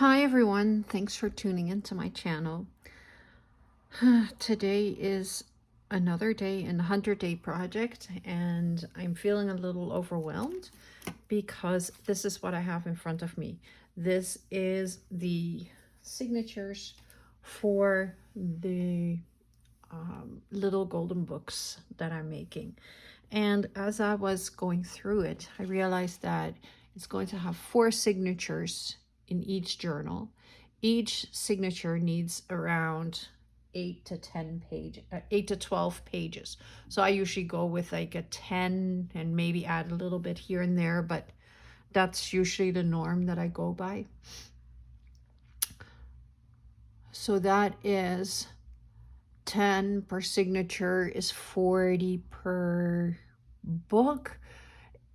Hi everyone, thanks for tuning into my channel. Today is another day in the 100-day project and I'm feeling a little overwhelmed because this is what I have in front of me. This is the signatures for the little golden books that I'm making. And as I was going through it, I realized that it's going to have 4 signatures in each journal. Each signature needs around 8 to 10 page 8 to 12 pages. So I usually go with like a 10 and maybe add a little bit here and there, but that's usually the norm that I go by. So that is 10 per signature is 40 per book,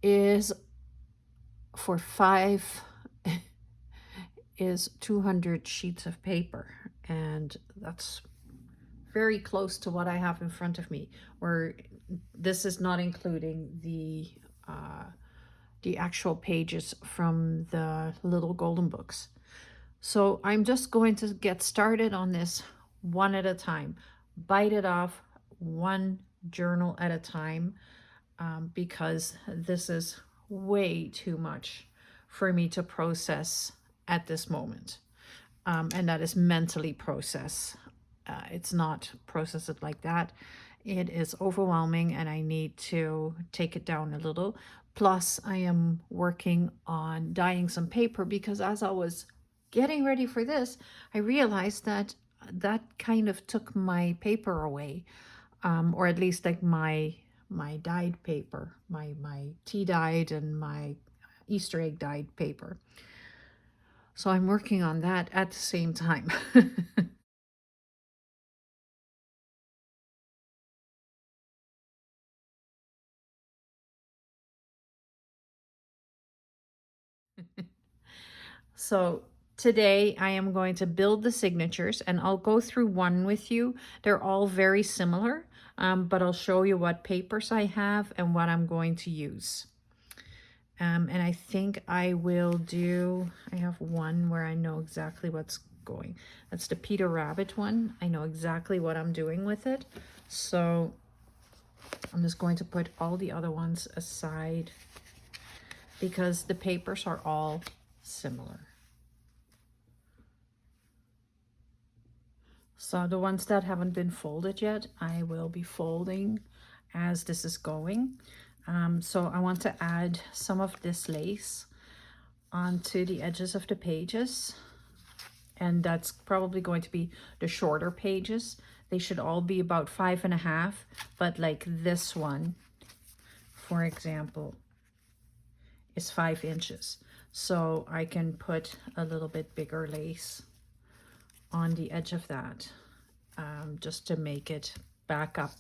is for 5 is 200 sheets of paper, and that's very close to what I have in front of me, where this is not including the actual pages from the little golden books. So I'm just going to get started on this one at a time, bite it off one journal at a time, because this is way too much for me to process at this moment. And that is mentally process. It's not process it like that. It is overwhelming and I need to take it down a little. Plus, I am working on dyeing some paper because as I was getting ready for this, I realized that that kind of took my paper away, or at least like my dyed paper, my tea dyed and my Easter egg dyed paper. So I'm working on that at the same time. So today I am going to build the signatures and I'll go through one with you. They're all very similar, but I'll show you what papers I have and what I'm going to use. And I think I have one where I know exactly what's going. That's the Peter Rabbit one. I know exactly what I'm doing with it. So I'm just going to put all the other ones aside because the papers are all similar. So the ones that haven't been folded yet, I will be folding as this is going. So I want to add some of this lace onto the edges of the pages. And that's probably going to be the shorter pages. They should all be about 5.5, but like this one, for example, is 5 inches. So I can put a little bit bigger lace on the edge of that, just to make it back up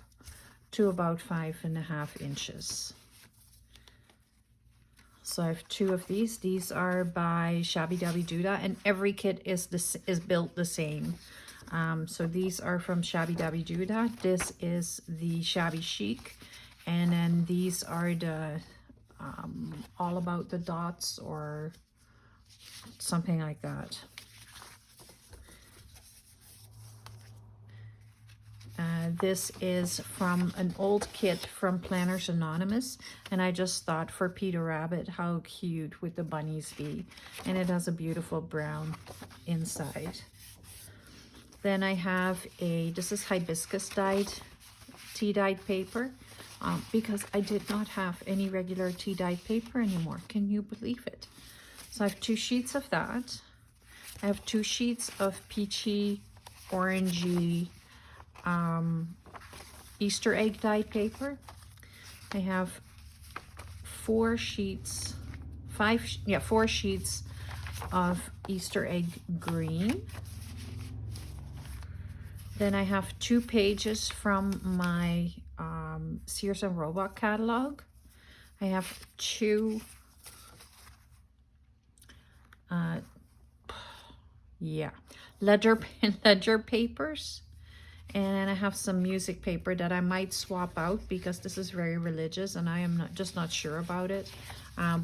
to about 5.5 inches. So I have 2 of these. These are by Shabby Dabby Doodah, and every kit is built the same. So these are from Shabby Dabby Doodah. This is the Shabby Chic, and then these are the All About the Dots or something like that. This is from an old kit from Planners Anonymous, and I just thought for Peter Rabbit, how cute would the bunnies be? And it has a beautiful brown inside. Then I have this is hibiscus dyed, tea dyed paper, because I did not have any regular tea dyed paper anymore. Can you believe it? So I have 2 sheets of that. I have 2 sheets of peachy, orangey, Easter egg dyed paper. I have 4 sheets of Easter egg green. Then I have 2 pages from my Sears and Roebuck catalog. I have 2 ledger papers. And I have some music paper that I might swap out because this is very religious and I am just not sure about it.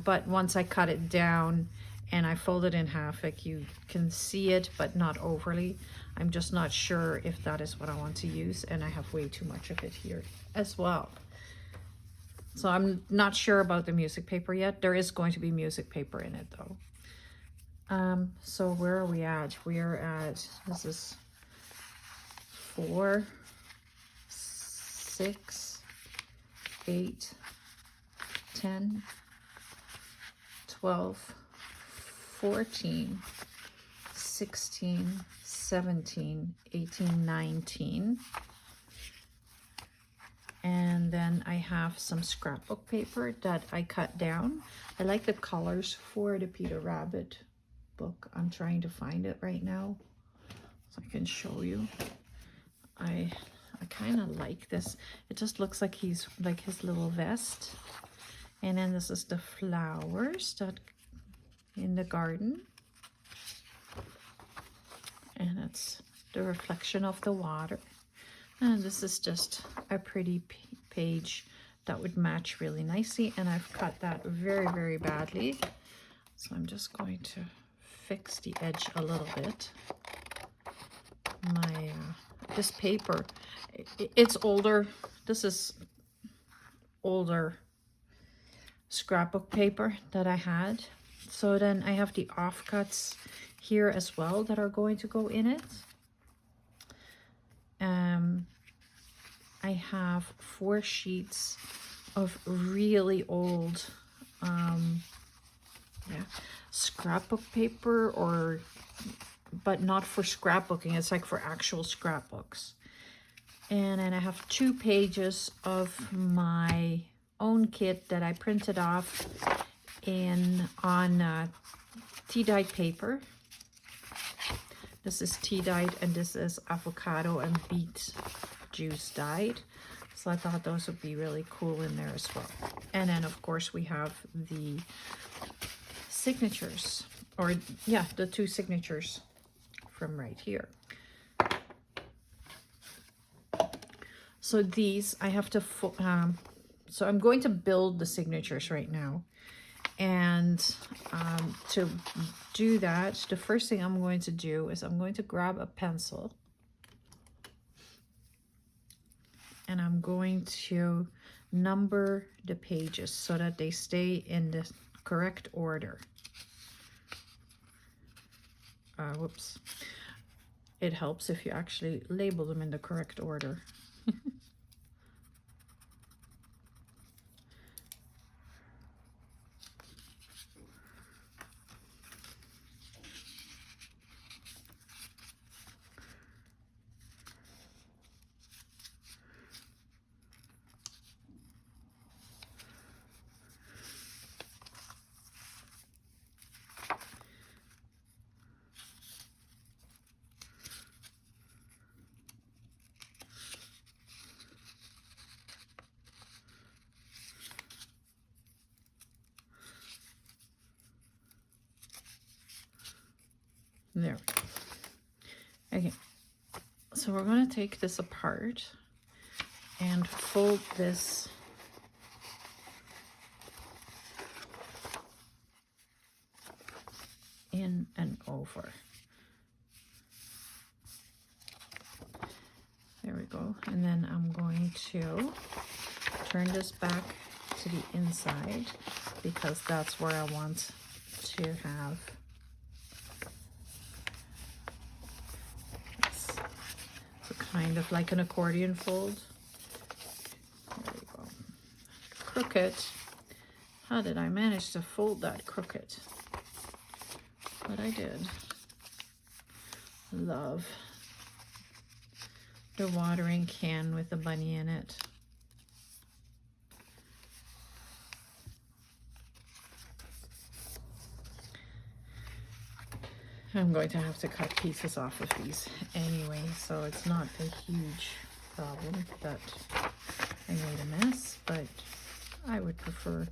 But once I cut it down and I fold it in half. Like you can see it, but not overly. I'm just not sure if that is what I want to use, and I have way too much of it here as well. So I'm not sure about the music paper yet. There is going to be music paper in it though. So where are we at? We are at, this is 4, 6, 8, 10, 12, 14, 16, 17, 18, 19. And then I have some scrapbook paper that I cut down. I like the colors for the Peter Rabbit book. I'm trying to find it right now so I can show you. I kind of like this. It just looks like he's like his little vest. And then this is the flowers that in the garden. And it's the reflection of the water. And this is just a pretty page that would match really nicely. And I've cut that very, very badly. So I'm just going to fix the edge a little bit. My this paper, it's older. This is older scrapbook paper that I had. So then I have the offcuts here as well that are going to go in it. I have 4 sheets of really old scrapbook paper, but not for scrapbooking. It's like for actual scrapbooks. And then I have 2 pages of my own kit that I printed off on tea-dyed paper. This is tea-dyed, and this is avocado and beet juice dyed. So I thought those would be really cool in there as well. And then of course we have the signatures, or yeah, the 2 signatures from right here. So these I have to, so I'm going to build the signatures right now. And to do that, the first thing I'm going to do is I'm going to grab a pencil. And I'm going to number the pages so that they stay in the correct order. Whoops. It helps if you actually label them in the correct order. There we go. Okay, so we're going to take this apart and fold this in and over. There we go. And then I'm going to turn this back to the inside because that's where I want to have kind of like an accordion fold. There we go. Crooked. How did I manage to fold that crooked? But I did. Love the watering can with the bunny in it. I'm going to have to cut pieces off of these anyway, so it's not a huge problem that I made a mess, but I would prefer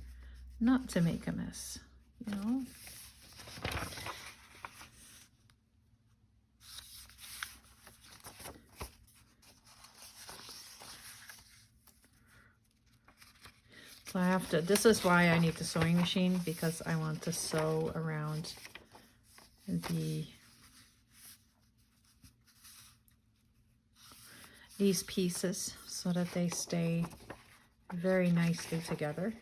not to make a mess, you know? So I have to, this is why I need the sewing machine, because I want to sew around these pieces so that they stay very nicely together.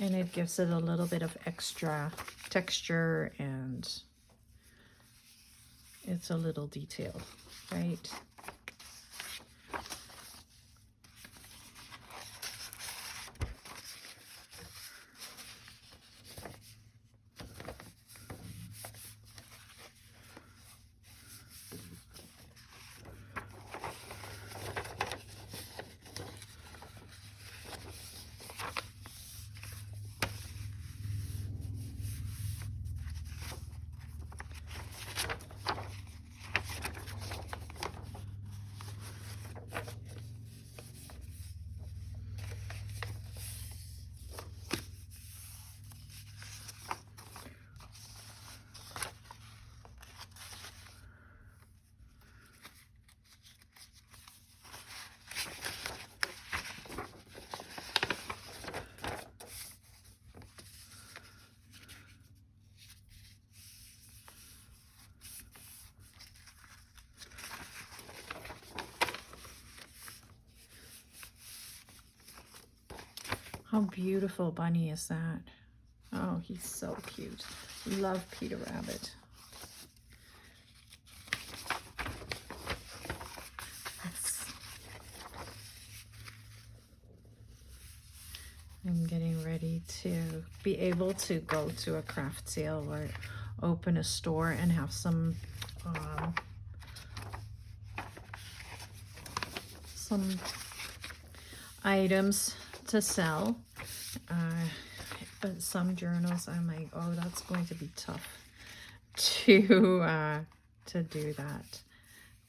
And it gives it a little bit of extra texture, and it's a little detailed, right? How beautiful bunny is that? Oh, he's so cute. Love Peter Rabbit. I'm getting ready to be able to go to a craft sale or open a store and have some items to sell. But some journals, I'm like, oh, that's going to be tough to do that,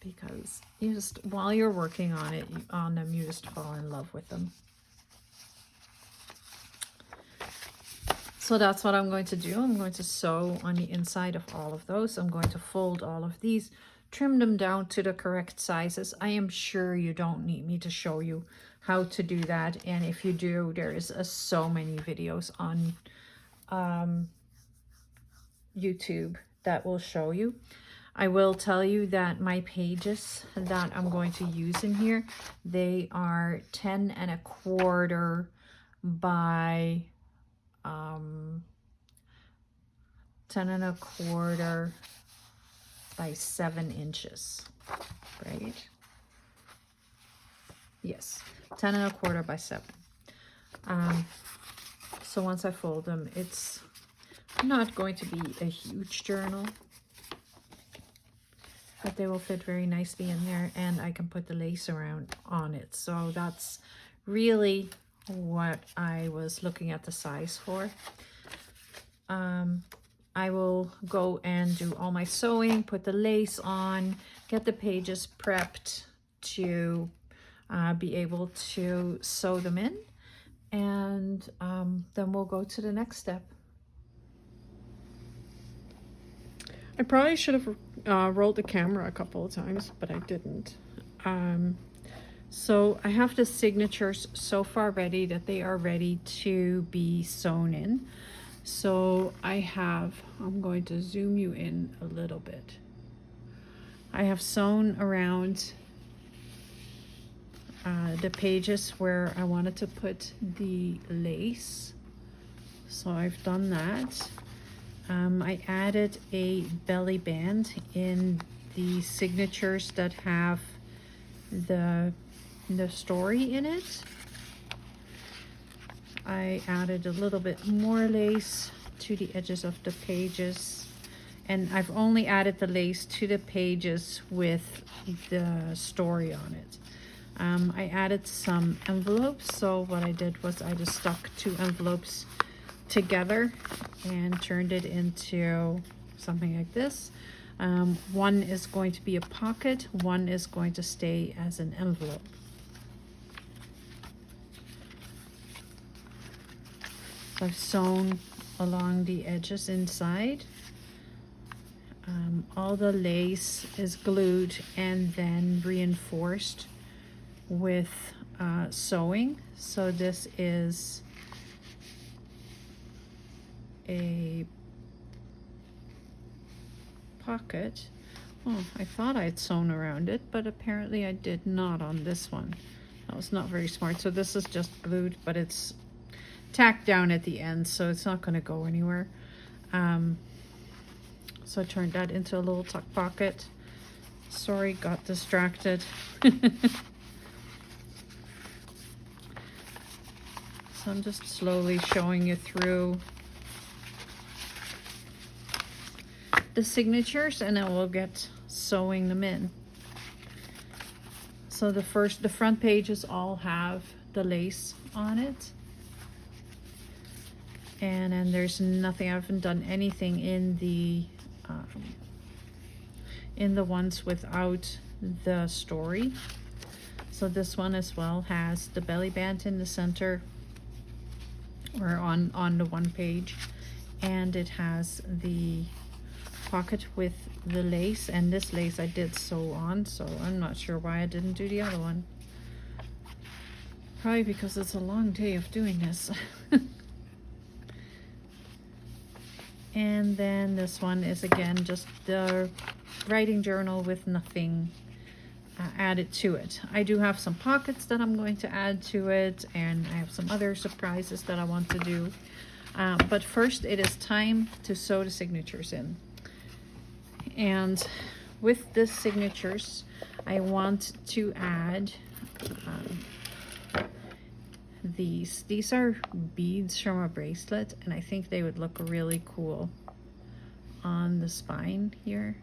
because you just, while you're working on it, on them, you just fall in love with them. So that's what I'm going to do. I'm going to sew on the inside of all of those. I'm going to fold all of these, trim them down to the correct sizes. I am sure you don't need me to show you how to do that. And if you do, there is so many videos on YouTube that will show you. I will tell you that my pages that I'm going to use in here, they are 10 1/4 by 10 1/4 by 7 inches, right? Yes, 10 1/4 by 7. So once I fold them, it's not going to be a huge journal, but they will fit very nicely in there, and I can put the lace around on it. So that's really what I was looking at the size for. I will go and do all my sewing, put the lace on, get the pages prepped to be able to sew them in, and then we'll go to the next step. I probably should have rolled the camera a couple of times, but I didn't. So I have the signatures so far ready that they are ready to be sewn in. So I'm going to zoom you in a little bit. I have sewn around the pages where I wanted to put the lace. So I've done that. I added a belly band in the signatures that have the story in it. I added a little bit more lace to the edges of the pages, and I've only added the lace to the pages with the story on it. I added some envelopes, so what I did was I just stuck 2 envelopes together and turned it into something like this. One is going to be a pocket, one is going to stay as an envelope. So I've sewn along the edges inside. All the lace is glued and then reinforced with sewing. So this is a pocket. Oh, I thought I'd sewn around it, but apparently I did not on this one. That was not very smart. So this is just glued, but it's tacked down at the end, so it's not going to go anywhere. So I turned that into a little tuck pocket. Sorry, got distracted. So I'm just slowly showing you through the signatures, and then we'll get sewing them in. So the front pages all have the lace on it. And then there's nothing, I haven't done anything in the ones without the story. So this one as well has the belly band in the center, or on the one page, and it has the pocket with the lace, and this lace I did sew on, so I'm not sure why I didn't do the other one. Probably because it's a long day of doing this. And then this one is again just the writing journal with nothing added to it. I do have some pockets that I'm going to add to it, and I have some other surprises that I want to do. But first it is time to sew the signatures in. And with the signatures, I want to add these. These are beads from a bracelet, and I think they would look really cool on the spine here.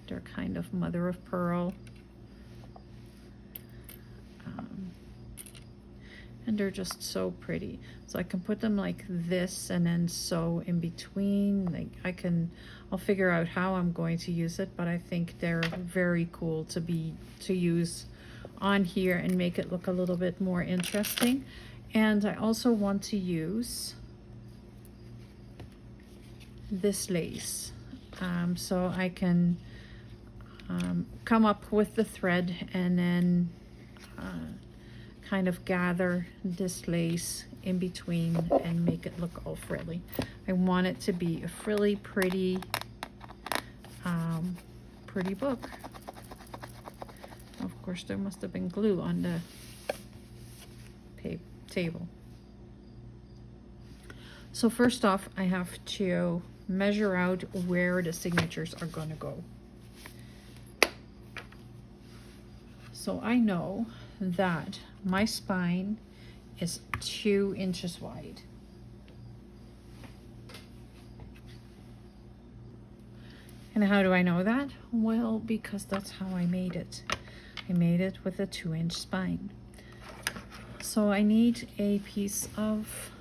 They're kind of mother of pearl. And they're just so pretty. So I can put them like this and then sew in between. Like I'll figure out how I'm going to use it, but I think they're very cool to use on here and make it look a little bit more interesting. And I also want to use this lace. So I can come up with the thread and then kind of gather this lace in between and make it look all frilly. I want it to be a frilly, pretty book. Of course, there must have been glue on the table. So first off, I have to measure out where the signatures are going to go. So I know that my spine is 2 inches wide. And how do I know that? Well, because that's how I made it. I made it with a 2-inch spine. So I need a piece of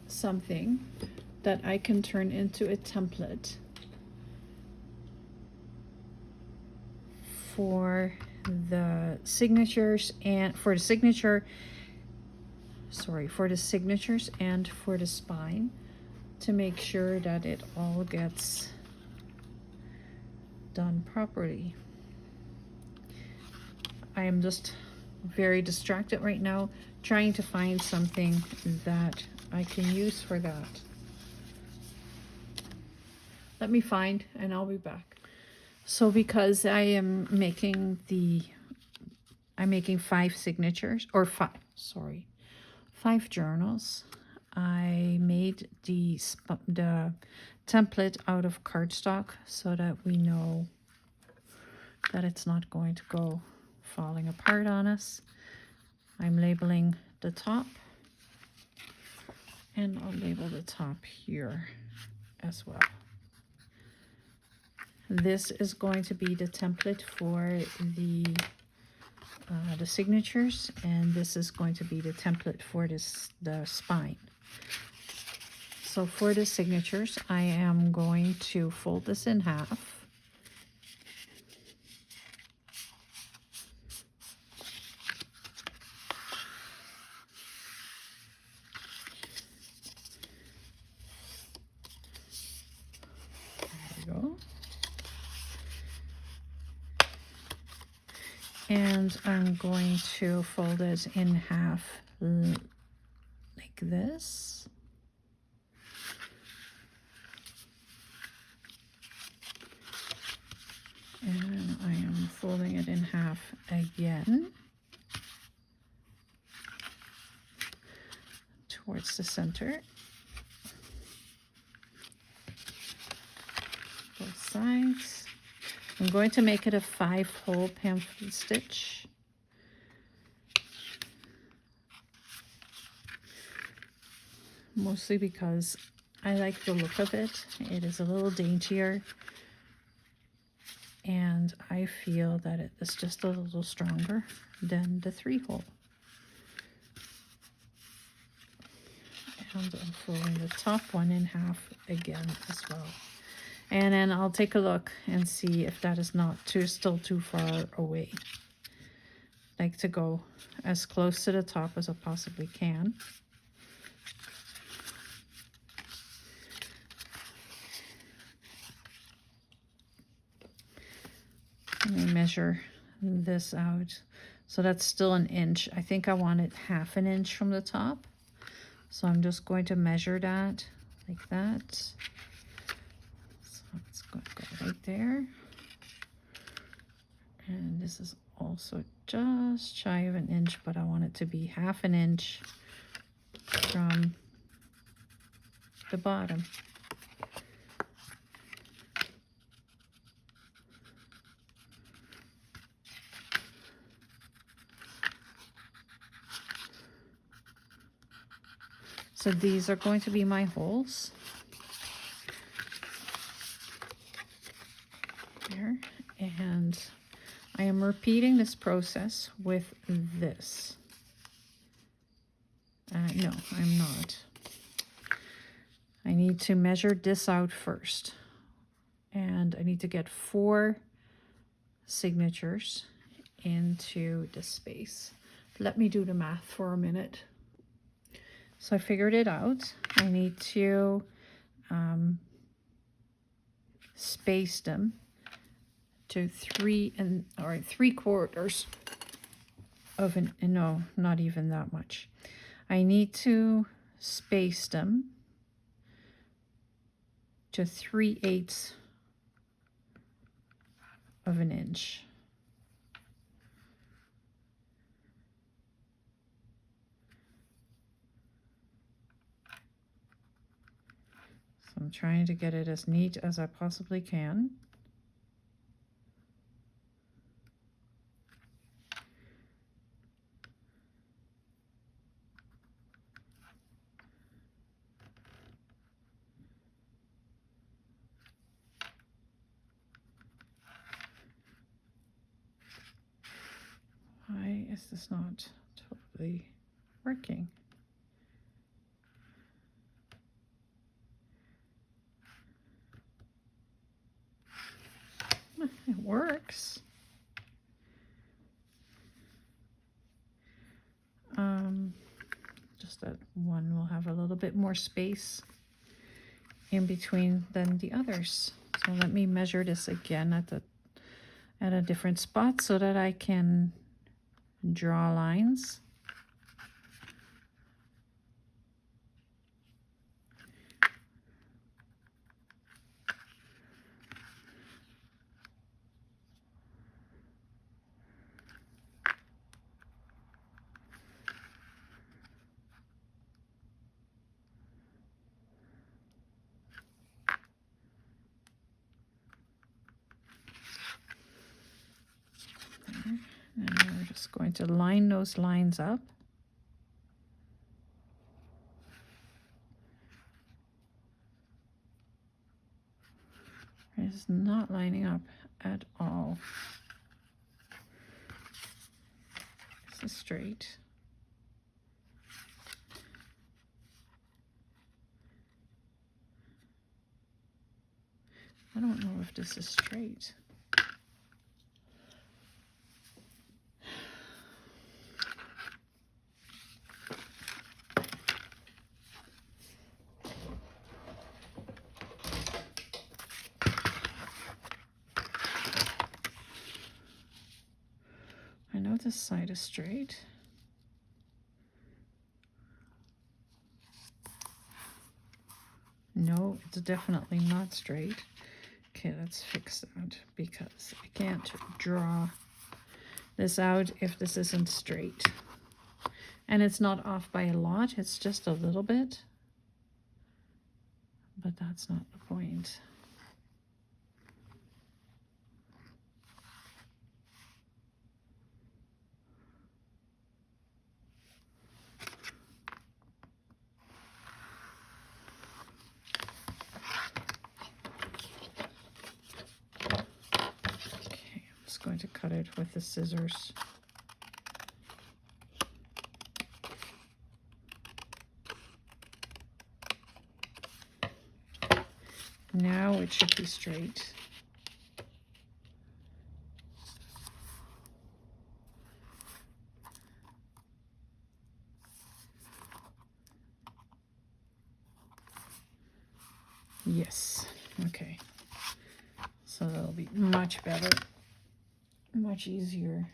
something that I can turn into a template for the signatures and for the signatures and for the spine, to make sure that it all gets done properly. I am just very distracted right now trying to find something that I can use for that. Let me find and I'll be back. So because I'm making 5 signatures, or 5 journals, I made the template out of cardstock so that we know that it's not going to go falling apart on us. I'm labeling the top, and I'll label the top here as well. This is going to be the template for the signatures, and this is going to be the template for the spine. So for the signatures, I am going to fold this in half. There we go. And I'm going to fold it in half like this. And I am folding it in half again towards the center. Both sides. I'm going to make it a 5-hole pamphlet stitch. Mostly because I like the look of it. It is a little daintier. And I feel that it is just a little stronger than the 3-hole. And I'm folding the top one in half again as well. And then I'll take a look and see if that is not still too far away. I like to go as close to the top as I possibly can. Let me measure this out. So that's still 1 inch. I think I want it 1/2 inch from the top. So I'm just going to measure that like that. So it's going to go right there. And this is also just shy of 1 inch, but I want it to be 1/2 inch from the bottom. So these are going to be my holes. There. And I am repeating this process with this. No, I'm not. I need to measure this out first. And I need to get 4 signatures into the space. Let me do the math for a minute. So I figured it out. I need to space them to 3¾ of an, no, not even that much. I need to space them to 3/8 of an inch. So I'm trying to get it as neat as I possibly can. Why is this not totally working? It works. Just that one will have a little bit more space in between than the others. So let me measure this again at a different spot so that I can draw lines. And we're just going to line those lines up. It's not lining up at all. This is straight. I don't know if this is straight. I know this side is straight. No, it's definitely not straight. Okay, let's fix that because I can't draw this out if this isn't straight. And it's not off by a lot, it's just a little bit. But that's not the point. Okay, I'm just going to cut it with the scissors. Now it should be straight. Yes, okay. So that'll be much better, much easier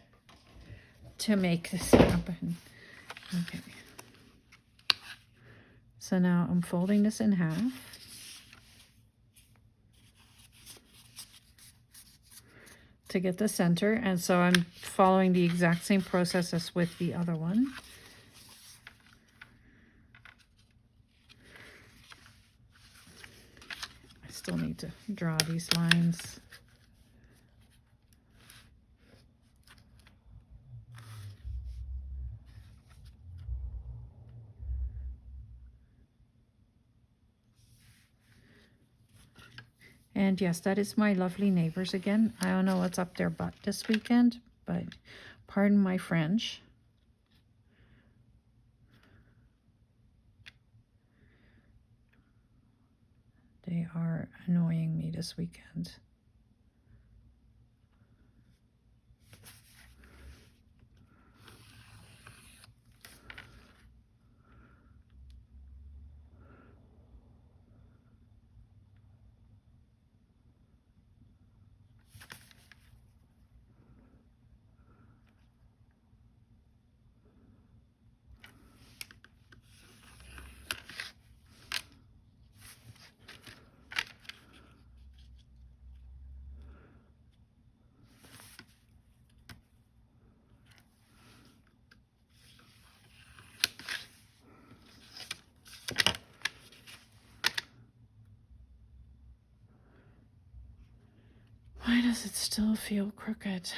to make this happen. Okay. So now I'm folding this in half. To get the center, and so I'm following the exact same process as with the other one. I still need to draw these lines. And yes, that is my lovely neighbors again. I don't know what's up their butt this weekend, but pardon my French. They are annoying me this weekend. Why does it still feel crooked?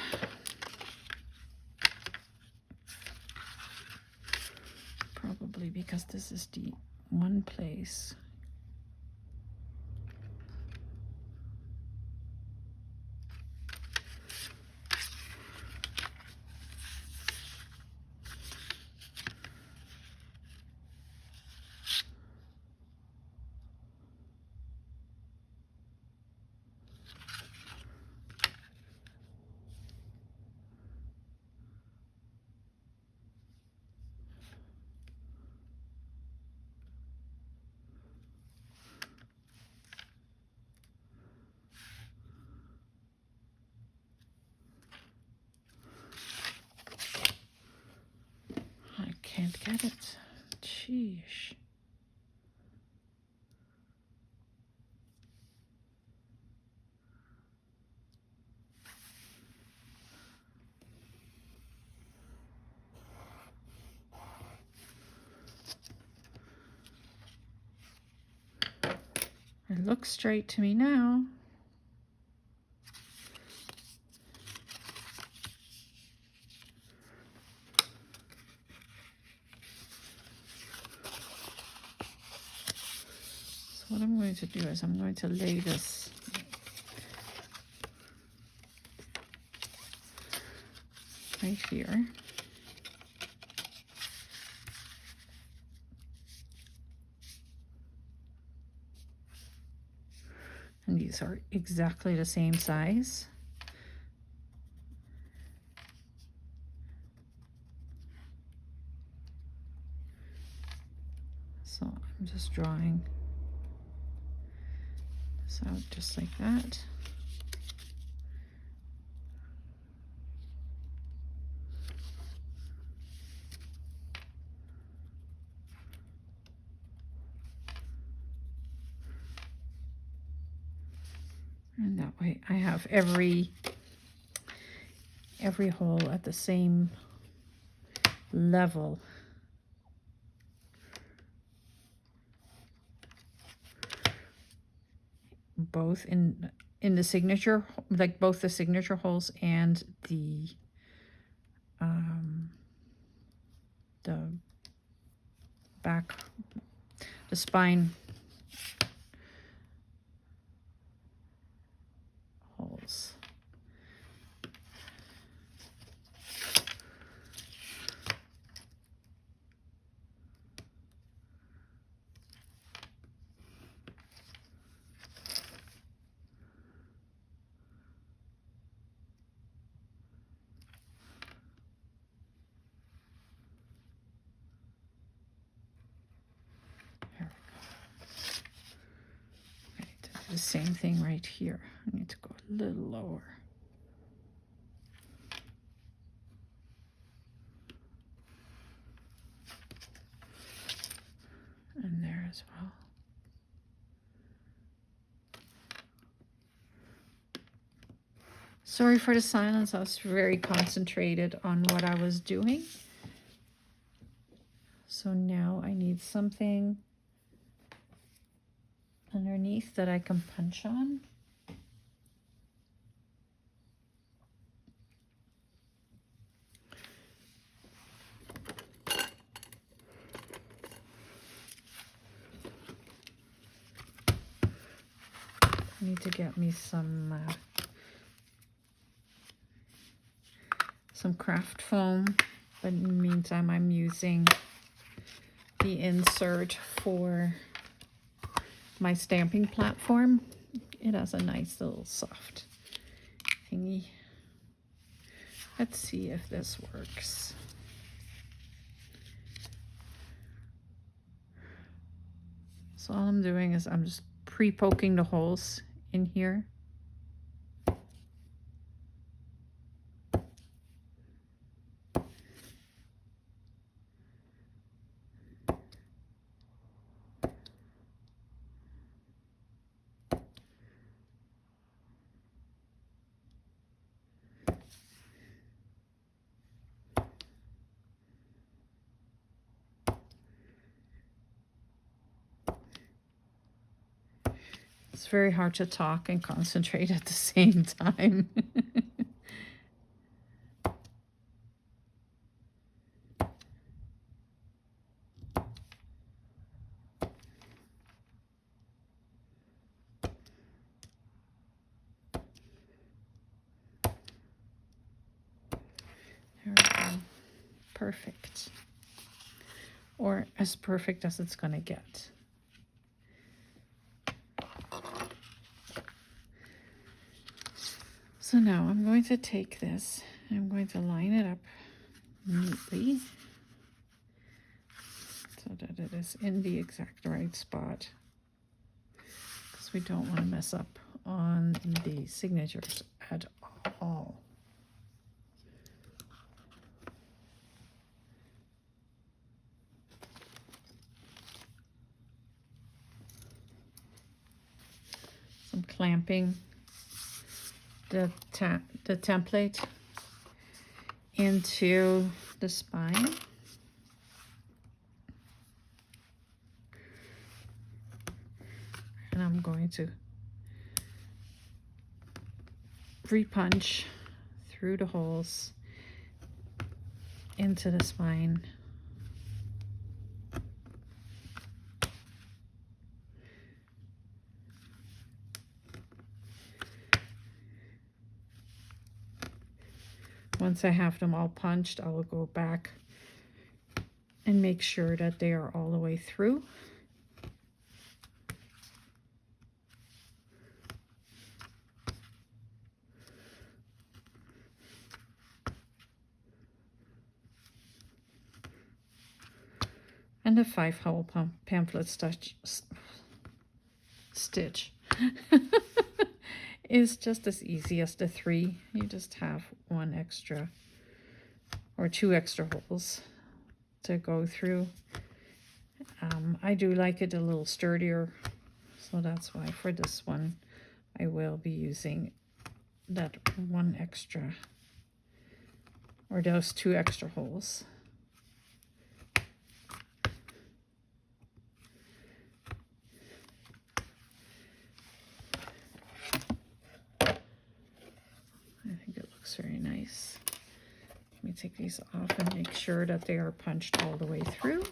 Probably because this is the one place. I can't get it. Sheesh. It looks straight to me now. So what I'm going to do is I'm going to lay this right here. And these are exactly the same size. So I'm just drawing this out just like that. And that way I have every hole at the same level. Both in the signature, like both the signature holes and the back, the spine holes. The same thing right here. I need to go a little lower. And there as well. Sorry for the silence. I was very concentrated on what I was doing. So now I need something underneath that I can punch on. I need to get me some craft foam, but in the meantime I'm using the insert for my stamping platform. It has a nice little soft thingy. Let's see if this works. So all I'm doing is I'm just pre-poking the holes in here. It's very hard to talk and concentrate at the same time. There we go. Perfect. Or as perfect as it's going to get. So now I'm going to take this, I'm going to line it up neatly so that it is in the exact right spot, because we don't want to mess up on the signatures at all. Some clamping the template into the spine. And I'm going to re-punch through the holes into the spine. Once I have them all punched, I will go back and make sure that they are all the way through. And the 5-hole pamphlet stitch is just as easy as the 3. You just have 1 extra or 2 extra holes to go through. I do like it a little sturdier, so that's why for this one I will be using that one extra, or those 2 extra holes. I think it looks very nice. Let me take these off and make sure that they are punched all the way through.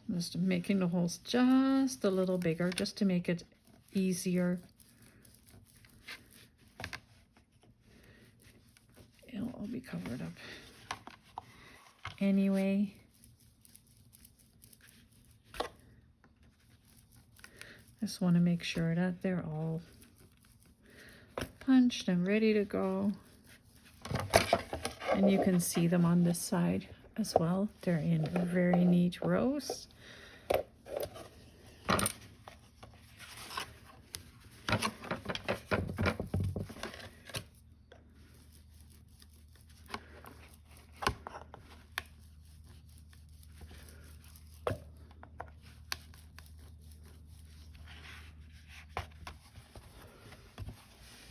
I'm just making the holes just a little bigger, just to make it easier. It'll all be covered up anyway. Just want to make sure that they're all punched and ready to go. And you can see them on this side as well. They're in very neat rows.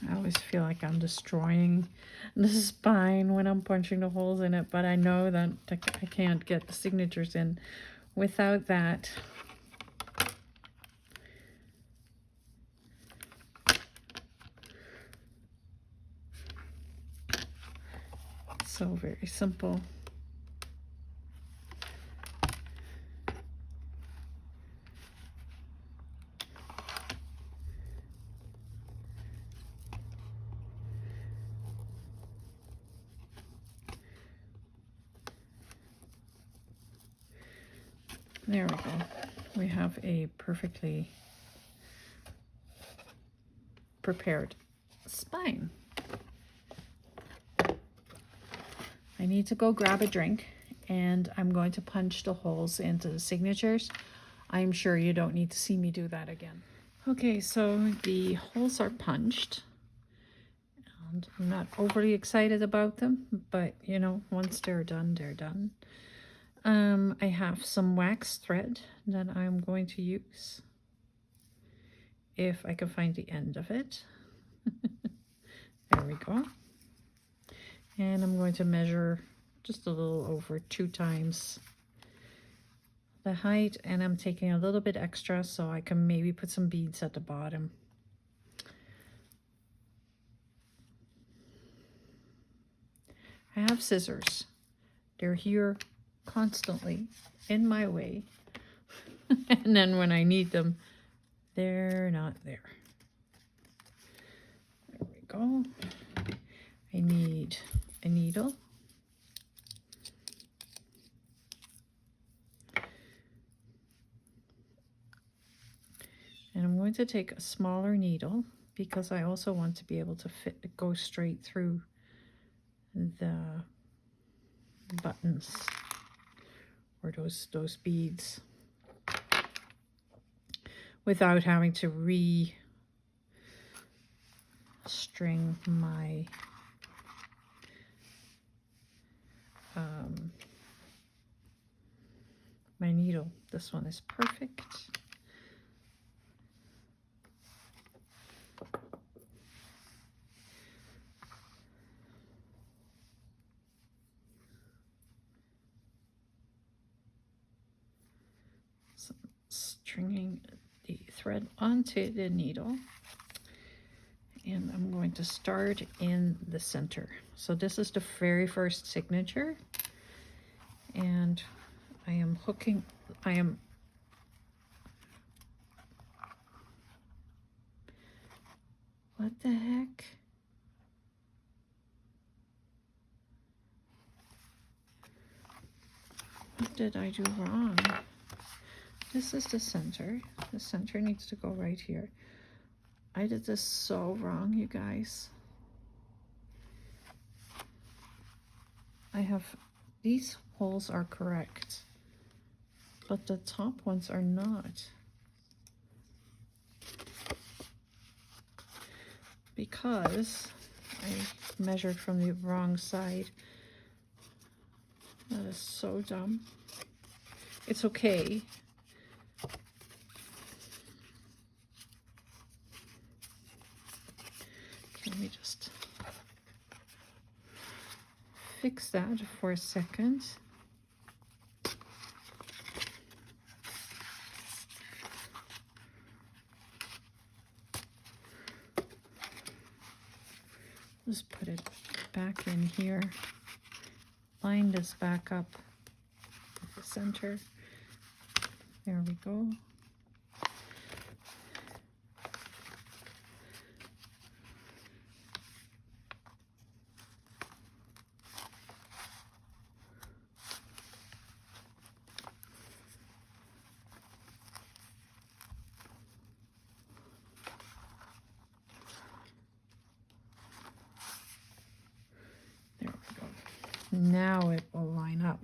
I always feel like I'm destroying the spine when I'm punching the holes in it, but I know that I can't get the signatures in without that. So very simple. There we go. We have a perfectly prepared spine. I need to go grab a drink, and I'm going to punch the holes into the signatures. I'm sure you don't need to see me do that again. Okay, so the holes are punched, and I'm not overly excited about them, but you know, once they're done, they're done. I have some wax thread that I'm going to use, if I can find the end of it. There we go. And I'm going to measure just a little over 2 times the height, and I'm taking a little bit extra so I can maybe put some beads at the bottom. I have scissors. They're here constantly in my way. And then when I need them, they're not there. There we go. I need a needle. And I'm going to take a smaller needle because I also want to be able to go straight through the buttons, or those beads, without having to string my my needle. This one is perfect. So stringing the thread onto the needle, and I'm going to start in the center. So this is the very first signature, and I am hooking, what the heck? What did I do wrong? This is the center. The center needs to go right here. I did this so wrong, you guys. These holes are correct, but the top ones are not, because I measured from the wrong side. That is so dumb. It's okay. Let me just fix that for a second. Just put it back in here. Line this back up at the center. There we go. Now it will line up.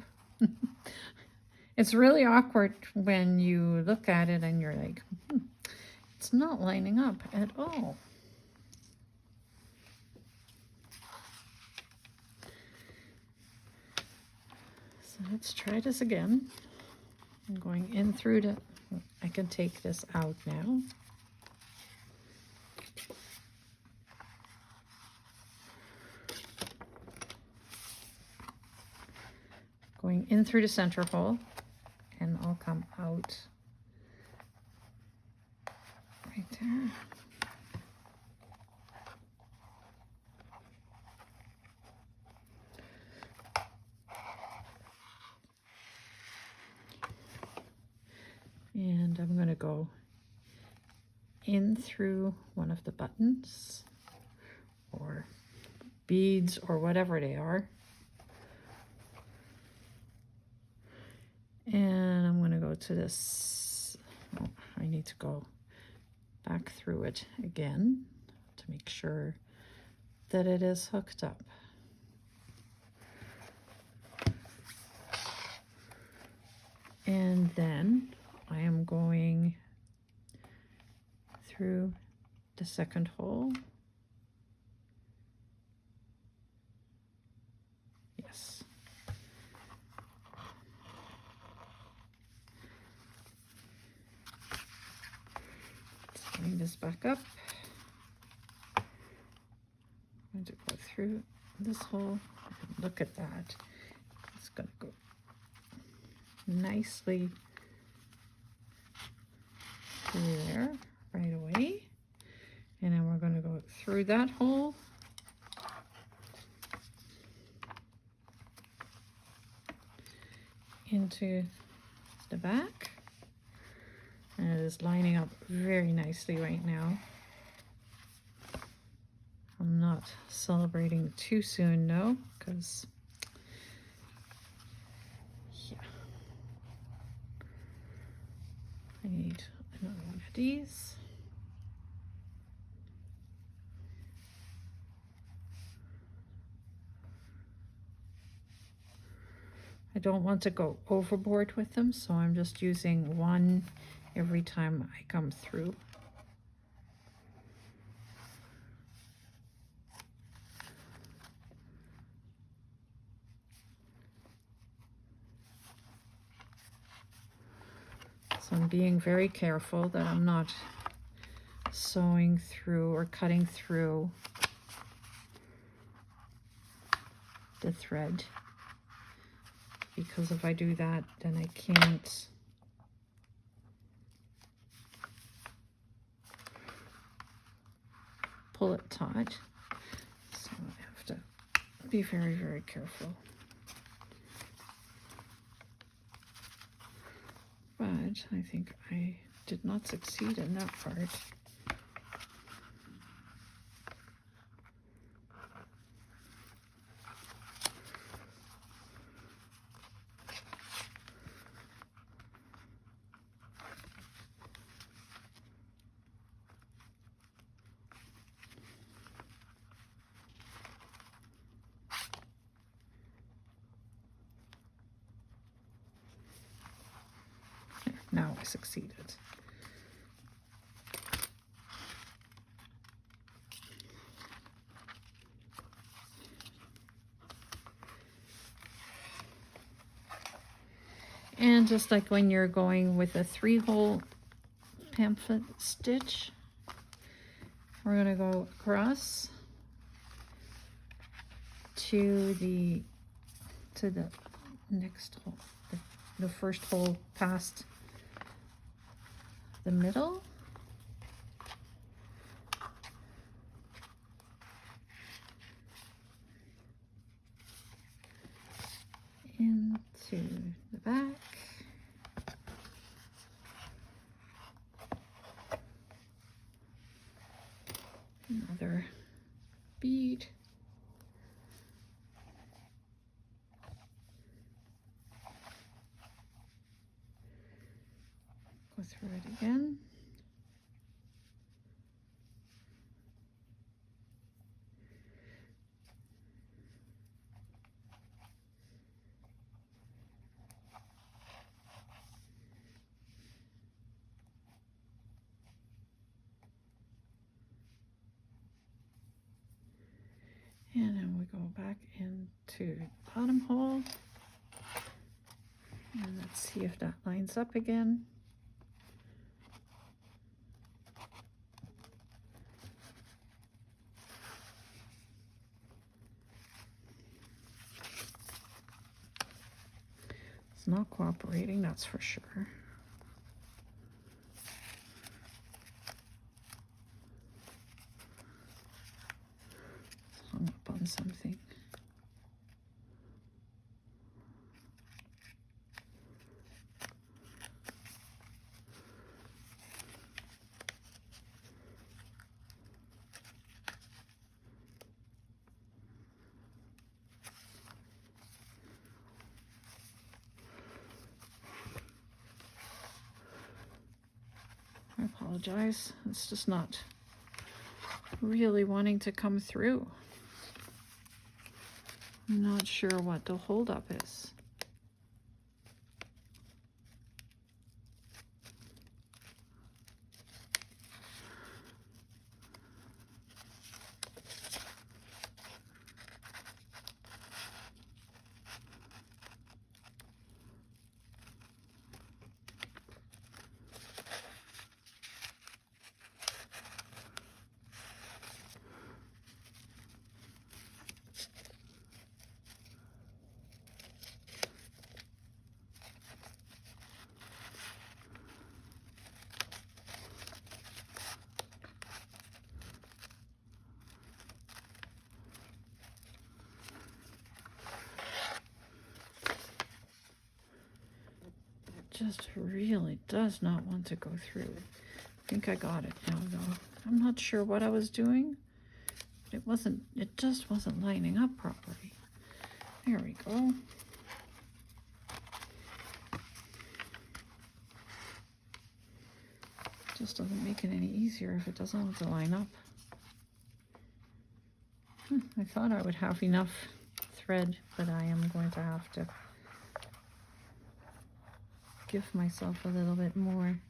It's really awkward when you look at it and you're like, it's not lining up at all. So let's try this again. I'm going in through the, I can take this out now. Going in through the center hole, and I'll come out right there. And I'm going to go in through one of the buttons or beads or whatever they are. And I'm going to go to this. Oh, I need to go back through it again to make sure that it is hooked up. And then I am going through the second hole. Yes. Bring this back up. I'm going to go through this hole. Look at that. It's going to go nicely through there right away. And then we're going to go through that hole. Into the back. And it is lining up very nicely right now. I'm not celebrating too soon, no, because yeah, I need another one of these. I don't want to go overboard with them, so I'm just using one every time I come through. So I'm being very careful that I'm not sewing through or cutting through the thread, because if I do that, then I can't pull it taut. So I have to be very, very careful. But I think I did not succeed in that part. Now I succeeded. And just like when you're going with a 3-hole pamphlet stitch, we're going to go across to the next hole, the first hole past the middle. Into the back. Another bead. Go through it again. And then we go back into the bottom hole. And let's see if that lines up again. It's not cooperating, that's for sure. It's hung up on something. I apologize. It's just not really wanting to come through. I'm not sure what the holdup is. Just really does not want to go through. I think I got it now though. I'm not sure what I was doing. It just wasn't lining up properly. There we go. Just doesn't make it any easier if it doesn't want to line up. I thought I would have enough thread, but I am going to have to give myself a little bit more.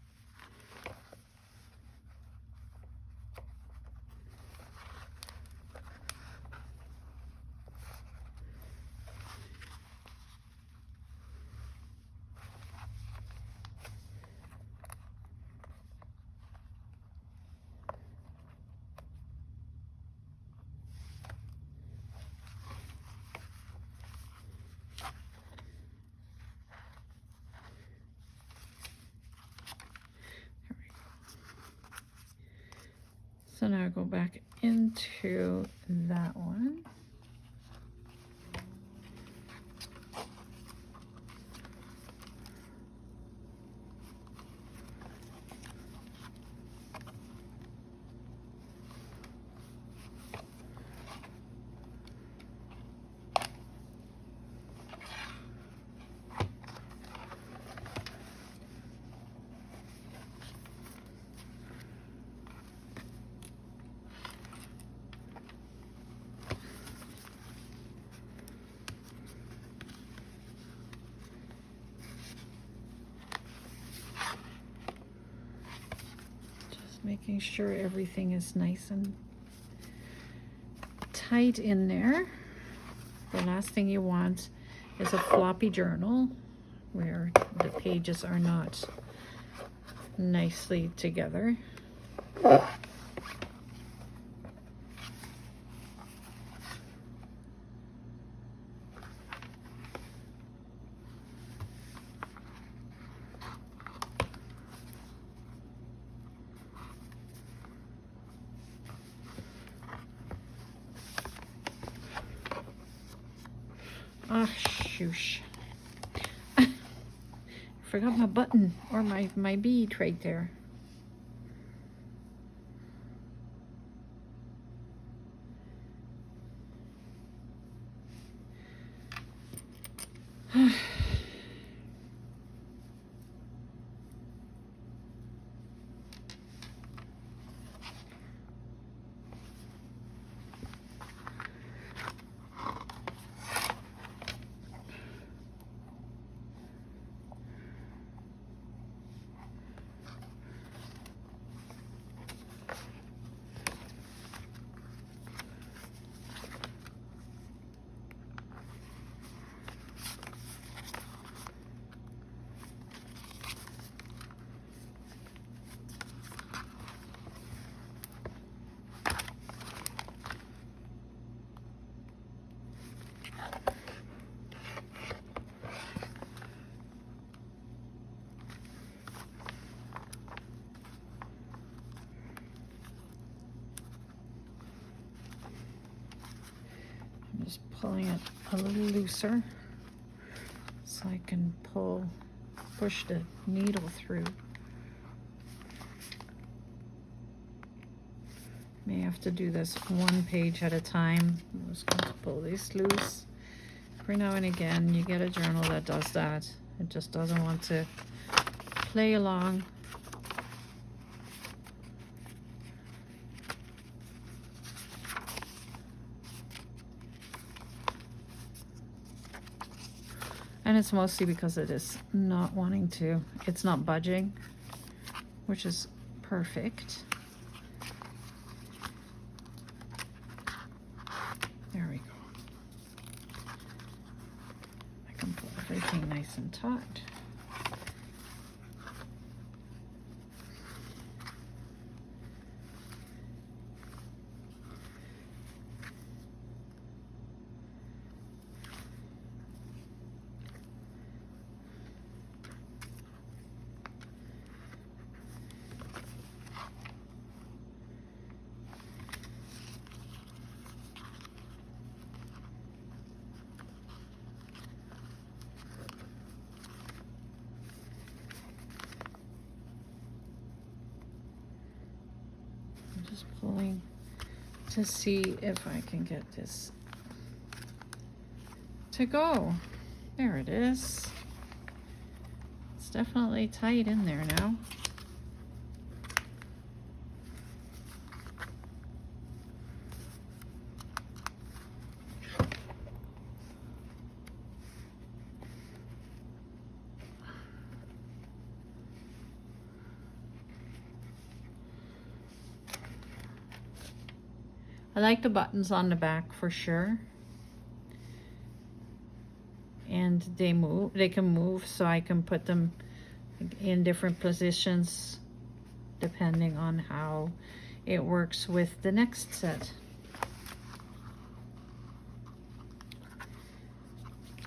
So now I go back into that one. Making sure everything is nice and tight in there. The last thing you want is a floppy journal where the pages are not nicely together. Ah, shoosh. Forgot my button or my bead right there. I'm just pulling it a little looser so I can push the needle through. May have to do this one page at a time. I'm just going to pull this loose. Every now and again, you get a journal that does that. It just doesn't want to play along. And it's mostly because it is not wanting to, it's not budging, which is perfect. There we go. I can pull everything nice and taut. Just pulling to see if I can get this to go. There it is. It's definitely tight in there now. I like the buttons on the back for sure. And they can move, so I can put them in different positions depending on how it works with the next set.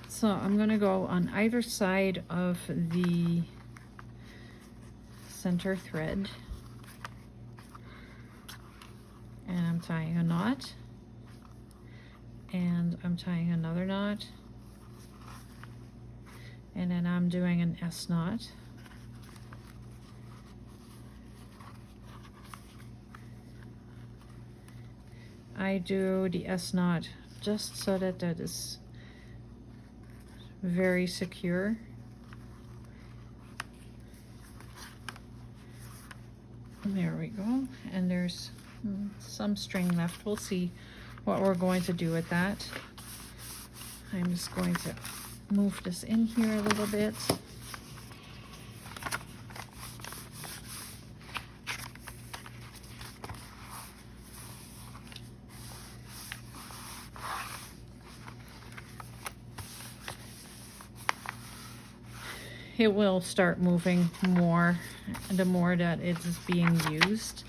So I'm going to go on either side of the center thread. And I'm tying a knot, and I'm tying another knot, and then I'm doing an S knot. I do the S knot just so that that is very secure. There we go, and there's some string left. We'll see what we're going to do with that. I'm just going to move this in here a little bit. it will start moving more the more that it is being used.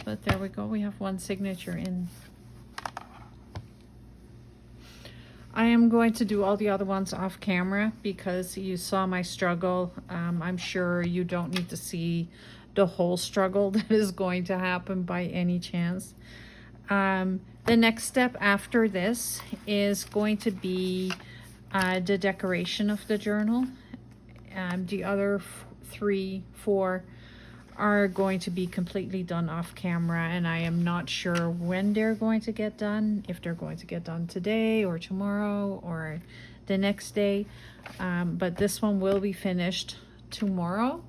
But there we go, we have one signature in. I am going to do all the other ones off camera because you saw my struggle. I'm sure you don't need to see the whole struggle that is going to happen by any chance. The next step after this is going to be the decoration of the journal. The other 3, 4 are going to be completely done off camera, and I am not sure when they're going to get done, if they're going to get done today or tomorrow or the next day. But this one will be finished tomorrow,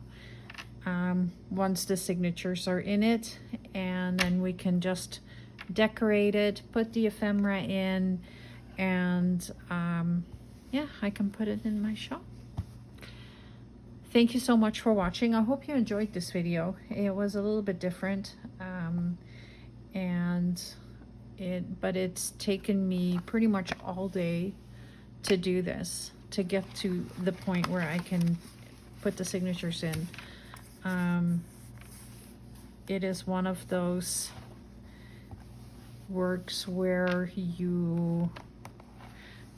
once the signatures are in it, and then we can just decorate it, put the ephemera in, and yeah, I can put it in my shop. Thank you so much for watching. I hope you enjoyed this video. It was a little bit different, but it's taken me pretty much all day to do this, to get to the point where I can put the signatures in. It is one of those works where you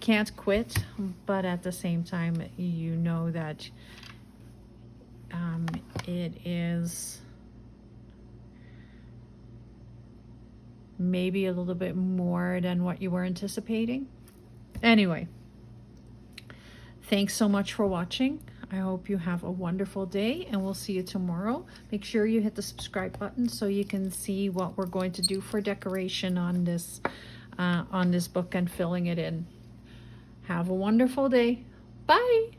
can't quit, but at the same time you know that it is maybe a little bit more than what you were anticipating. Anyway, thanks so much for watching. I hope you have a wonderful day, and we'll see you tomorrow. Make sure you hit the subscribe button so you can see what we're going to do for decoration on this book and filling it in. Have a wonderful day. Bye.